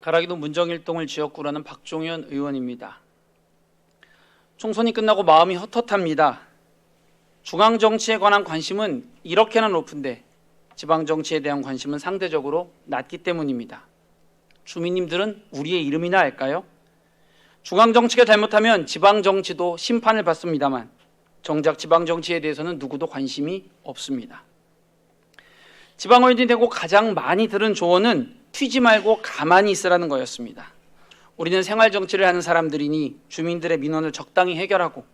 가락이도 문정일동을 지역구라는 박종현 의원입니다. 총선이 끝나고 마음이 헛헛합니다. 중앙정치에 관한 관심은 이렇게나 높은데 지방정치에 대한 관심은 상대적으로 낮기 때문입니다. 주민님들은 우리의 이름이나 알까요? 중앙정치가 잘못하면 지방정치도 심판을 받습니다만 정작 지방정치에 대해서는 누구도 관심이 없습니다. 지방의원이 되고 가장 많이 들은 조언은 튀지 말고 가만히 있으라는 거였습니다. 우리는 생활정치를 하는 사람들이니 주민들의 민원을 적당히 해결하고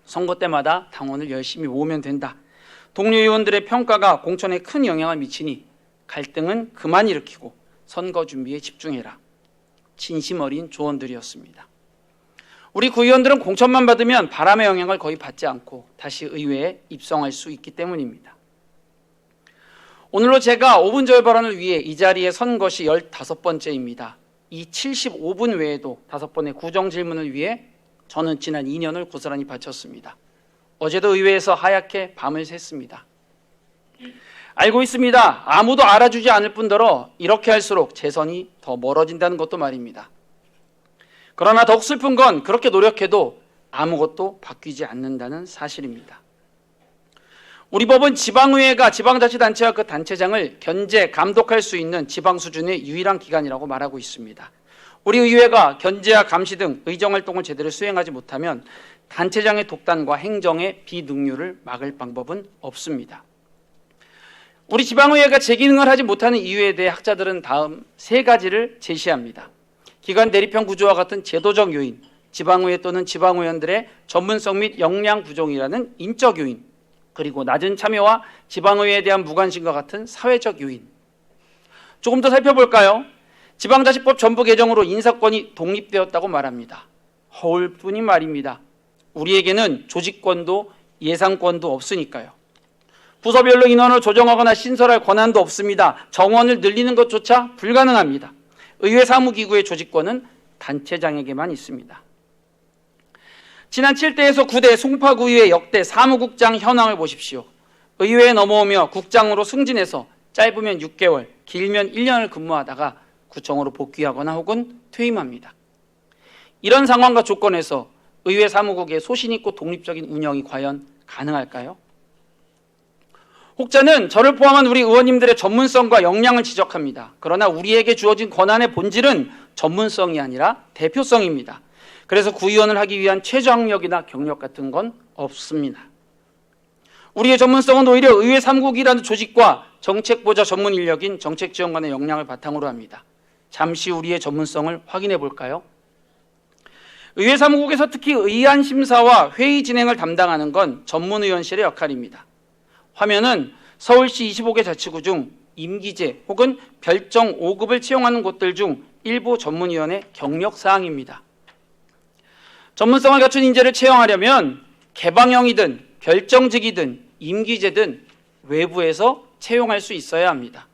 선거 때마다 당원을 열심히 모으면 된다. 동료 의원들의 평가가 공천에 큰 영향을 미치니 갈등은 그만 일으키고 선거 준비에 집중해라. 진심 어린 조언들이었습니다. 우리 구의원들은 공천만 받으면 바람의 영향을 거의 받지 않고 다시 의회에 입성할 수 있기 때문입니다. 오늘로 제가 5분 저의 발언을 위해 이 자리에 선 것이 15번째입니다. 이 75분 외에도 5번의 구정 질문을 위해 저는 지난 2년을 고스란히 바쳤습니다. 어제도 의회에서 하얗게 밤을 샜습니다. 알고 있습니다. 아무도 알아주지 않을 뿐더러 이렇게 할수록 재선이 더 멀어진다는 것도 말입니다. 그러나 더욱 슬픈 건 그렇게 노력해도 아무것도 바뀌지 않는다는 사실입니다. 우리 법은 지방의회가 지방자치단체와 그 단체장을 견제, 감독할 수 있는 지방 수준의 유일한 기관이라고 말하고 있습니다. 우리 의회가 견제와 감시 등 의정활동을 제대로 수행하지 못하면 단체장의 독단과 행정의 비능률을 막을 방법은 없습니다. 우리 지방의회가 제 기능을 하지 못하는 이유에 대해 학자들은 다음 3가지를 제시합니다. 기관 대립형 구조와 같은 제도적 요인, 지방의회 또는 지방의원들의 전문성 및 역량 부족이라는 인적 요인, 그리고 낮은 참여와 지방의회에 대한 무관심과 같은 사회적 요인. 조금 더 살펴볼까요? 지방자치법 전부 개정으로 인사권이 독립되었다고 말합니다. 허울뿐인 말입니다. 우리에게는 조직권도 예산권도 없으니까요. 부서별로 인원을 조정하거나 신설할 권한도 없습니다. 정원을 늘리는 것조차 불가능합니다. 의회 사무기구의 조직권은 단체장에게만 있습니다. 지난 7대에서 9대 송파구의회 역대 사무국장 현황을 보십시오. 의회에 넘어오며 국장으로 승진해서 짧으면 6개월, 길면 1년을 근무하다가 구청으로 복귀하거나 혹은 퇴임합니다. 이런 상황과 조건에서 의회 사무국의 소신 있고 독립적인 운영이 과연 가능할까요? 혹자는 저를 포함한 우리 의원님들의 전문성과 역량을 지적합니다. 그러나 우리에게 주어진 권한의 본질은 전문성이 아니라 대표성입니다. 그래서 구의원을 하기 위한 최저학력이나 경력 같은 건 없습니다. 우리의 전문성은 오히려 의회 사무국이라는 조직과 정책보좌 전문 인력인 정책지원관의 역량을 바탕으로 합니다. 잠시 우리의 전문성을 확인해 볼까요? 의회 사무국에서 특히 의안 심사와 회의 진행을 담당하는 건 전문의원실의 역할입니다. 화면은 서울시 25개 자치구 중 임기제 혹은 별정 5급을 채용하는 곳들 중 일부 전문위원회 경력사항입니다. 전문성을 갖춘 인재를 채용하려면 개방형이든 별정직이든 임기제든 외부에서 채용할 수 있어야 합니다.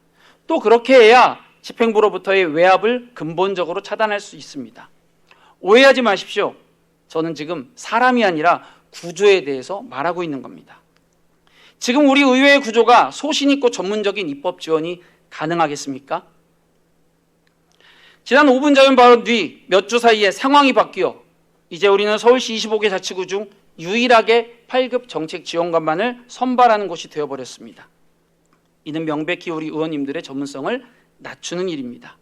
또 그렇게 해야 집행부로부터의 외압을 근본적으로 차단할 수 있습니다. 오해하지 마십시오. 저는 지금 사람이 아니라 구조에 대해서 말하고 있는 겁니다. 지금 우리 의회의 구조가 소신 있고 전문적인 입법 지원이 가능하겠습니까? 지난 5분 자연 발언 뒤 몇 주 사이에 상황이 바뀌어 이제 우리는 서울시 25개 자치구 중 유일하게 8급 정책지원관만을 선발하는 곳이 되어버렸습니다. 이는 명백히 우리 의원님들의 전문성을 낮추는 일입니다.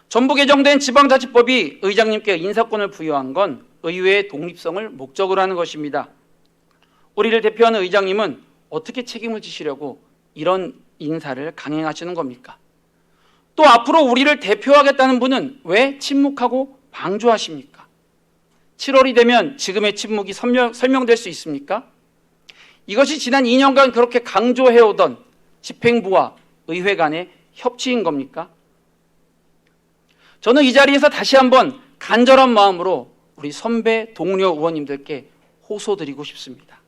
전부 개정된 지방자치법이 의장님께 인사권을 부여한 건 의회의 독립성을 목적으로 하는 것입니다. 우리를 대표하는 의장님은 어떻게 책임을 지시려고 이런 인사를 강행하시는 겁니까? 또 앞으로 우리를 대표하겠다는 분은 왜 침묵하고 방조하십니까? 7월이 되면 지금의 침묵이 설명될 수 있습니까? 이것이 지난 2년간 그렇게 강조해오던 집행부와 의회 간의 협치인 겁니까? 저는 이 자리에서 다시 한번 간절한 마음으로 우리 선배 동료 의원님들께 호소드리고 싶습니다.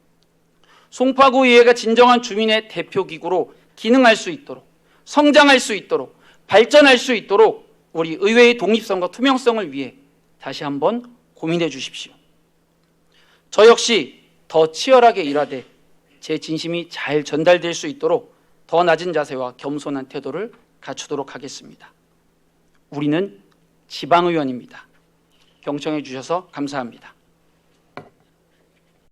송파구 의회가 진정한 주민의 대표기구로 기능할 수 있도록, 성장할 수 있도록, 발전할 수 있도록 우리 의회의 독립성과 투명성을 위해 다시 한번 고민해 주십시오. 저 역시 더 치열하게 일하되 제 진심이 잘 전달될 수 있도록 더 낮은 자세와 겸손한 태도를 갖추도록 하겠습니다. 우리는 지방의원입니다. 경청해 주셔서 감사합니다.